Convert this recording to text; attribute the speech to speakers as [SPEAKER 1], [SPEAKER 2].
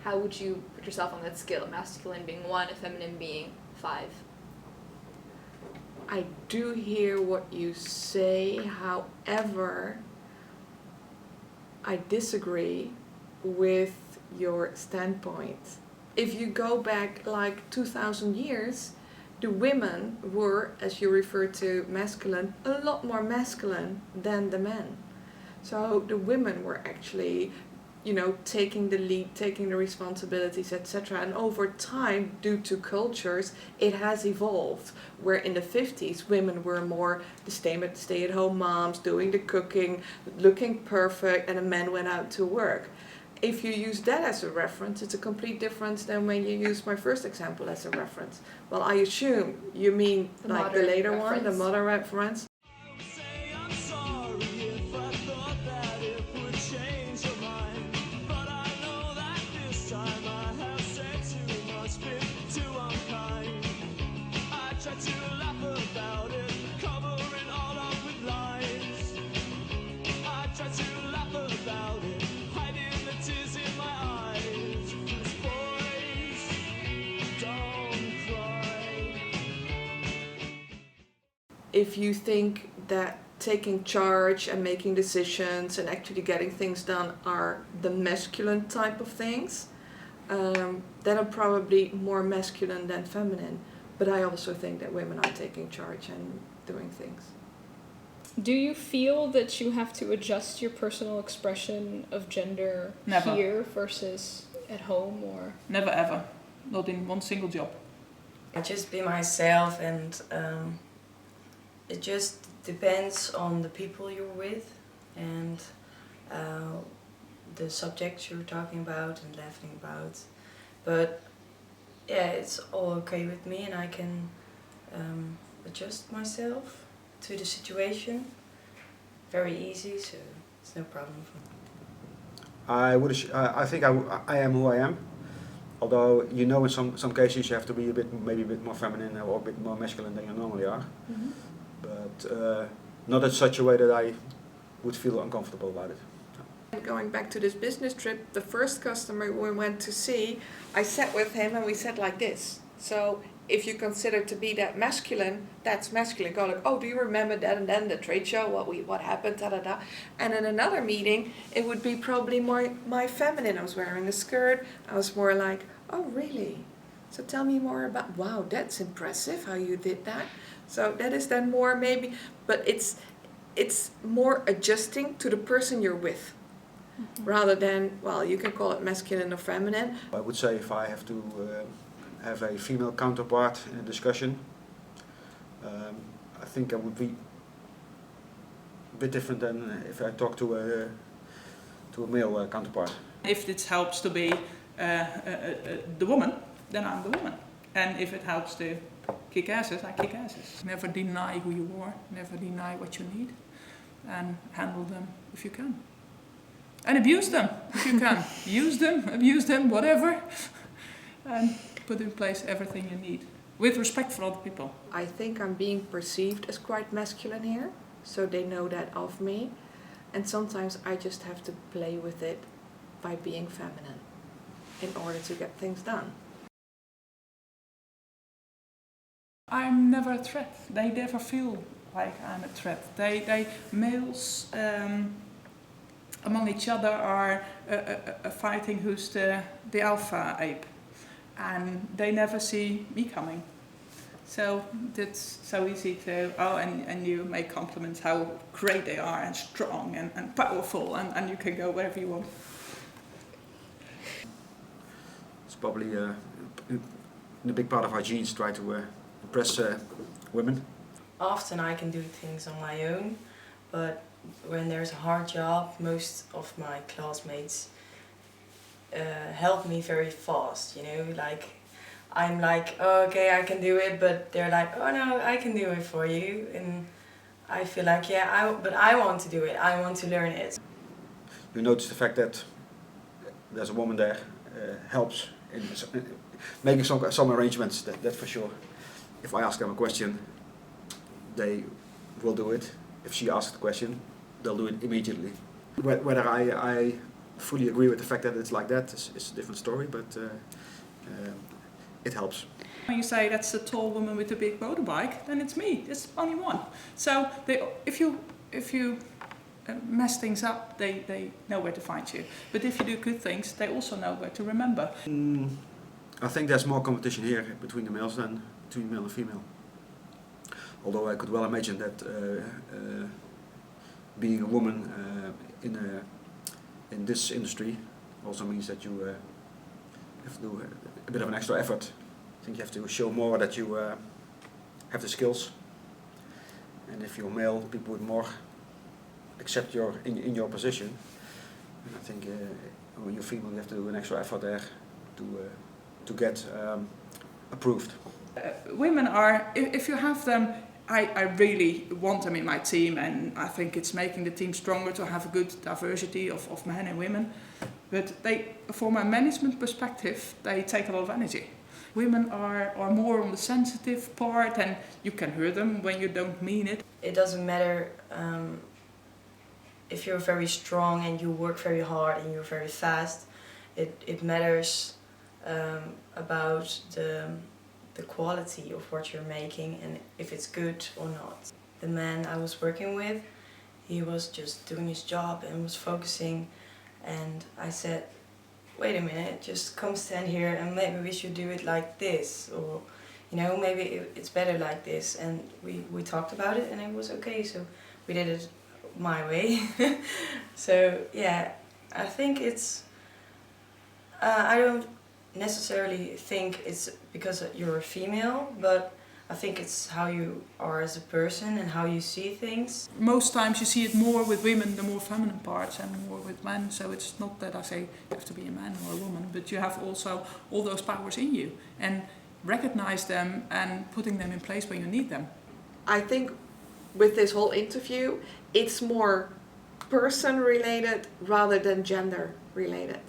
[SPEAKER 1] How would you put yourself on that scale? Masculine being 1, feminine being 5.
[SPEAKER 2] I do hear what you say, however, I disagree with your standpoint. If you go back like 2,000 years, the women were, as you refer to masculine, a lot more masculine than the men. So the women were actually, taking the lead, taking the responsibilities, etc. And over time, due to cultures, it has evolved. Where in the 50s, women were more the stay-at-home moms, doing the cooking, looking perfect, and the men went out to work. If you use that as a reference, it's a complete difference than when you use my first example as a reference. Well, I assume you mean like the later one, the modern reference. If you think that taking charge and making decisions and actually getting things done are the masculine type of things, then are probably more masculine than feminine. But I also think that women are taking charge and doing things.
[SPEAKER 1] Do you feel that you have to adjust your personal expression of gender
[SPEAKER 3] Never.
[SPEAKER 1] here versus at home, or?
[SPEAKER 3] Never ever. Not in one single job.
[SPEAKER 4] I just be myself, and it just depends on the people you're with and the subjects you're talking about and laughing about. But yeah, it's all okay with me, and I can adjust myself to the situation very easy, so it's no problem for me.
[SPEAKER 5] I think I am who I am. Although in some cases you have to be maybe a bit more feminine or a bit more masculine than you normally are.
[SPEAKER 1] Mm-hmm.
[SPEAKER 5] But not in such a way that I would feel uncomfortable about it.
[SPEAKER 2] Going back to this business trip, the first customer we went to see, I sat with him and we said like this. So if you consider to be that masculine, that's masculine. Go like, oh, do you remember that and then the trade show, what happened, da da da. And in another meeting, it would be probably more my feminine. I was wearing a skirt. I was more like, oh, really? So tell me more about, wow, that's impressive how you did that. So that is then more maybe, but it's more adjusting to the person you're with. Mm-hmm. Rather than, well, you can call it masculine or feminine.
[SPEAKER 5] I would say if I have to have a female counterpart in a discussion, I think I would be a bit different than if I talk to a male counterpart.
[SPEAKER 3] If it helps to be the woman, then I'm the woman. And if it helps to kick asses, I kick asses. Never deny who you are, never deny what you need, and handle them if you can. And abuse them if you can. Abuse them, whatever. And put in place everything you need, with respect for other people.
[SPEAKER 2] I think I'm being perceived as quite masculine here, so they know that of me. And sometimes I just have to play with it by being feminine in order to get things done.
[SPEAKER 3] I'm never a threat. They never feel like I'm a threat. Males among each other are fighting who's the alpha ape. And they never see me coming. So it's so easy to, and you make compliments how great they are and strong and powerful, and you can go wherever you want.
[SPEAKER 5] It's probably a big part of our genes try to impress women.
[SPEAKER 4] Often I can do things on my own, but when there's a hard job, most of my classmates help me very fast, like I'm like, oh, okay, I can do it, but they're like, oh no, I can do it for you, and I feel like, but I want to do it, I want to learn it.
[SPEAKER 5] You notice the fact that there's a woman there helps in making some arrangements, that's for sure. If I ask them a question, they will do it. If she asks the question, they'll do it immediately. Whether I fully agree with the fact that it's like that. It's a different story, but it helps.
[SPEAKER 3] When you say that's the tall woman with the big motorbike, then it's me. It's only one. So if you mess things up, they know where to find you. But if you do good things, they also know where to remember.
[SPEAKER 5] I think there's more competition here between the males than between male and female. Although I could well imagine that being a woman in this industry also means that you have to do a bit of an extra effort. I think you have to show more that you have the skills. And if you're male, people would more accept in your position. And I think when you're female, you have to do an extra effort there to get approved.
[SPEAKER 3] Women are, if you have them, I really want them in my team, and I think it's making the team stronger to have a good diversity of men and women. But from a management perspective, they take a lot of energy. Women are more on the sensitive part, and you can hurt them when you don't mean it.
[SPEAKER 4] It doesn't matter if you're very strong and you work very hard and you're very fast. It matters about the quality of what you're making and if it's good or not. The man I was working with, he was just doing his job and was focusing, and I said, wait a minute, just come stand here and maybe we should do it like this, or maybe it's better like this. And we talked about it and it was okay, so we did it my way. So yeah, I think it's I don't necessarily think it's because you're a female, but I think it's how you are as a person and how you see things.
[SPEAKER 3] Most times you see it more with women, the more feminine parts, and more with men. So it's not that I say you have to be a man or a woman, but you have also all those powers in you, and recognize them and putting them in place when you need them.
[SPEAKER 2] I think with this whole interview, it's more person related rather than gender related.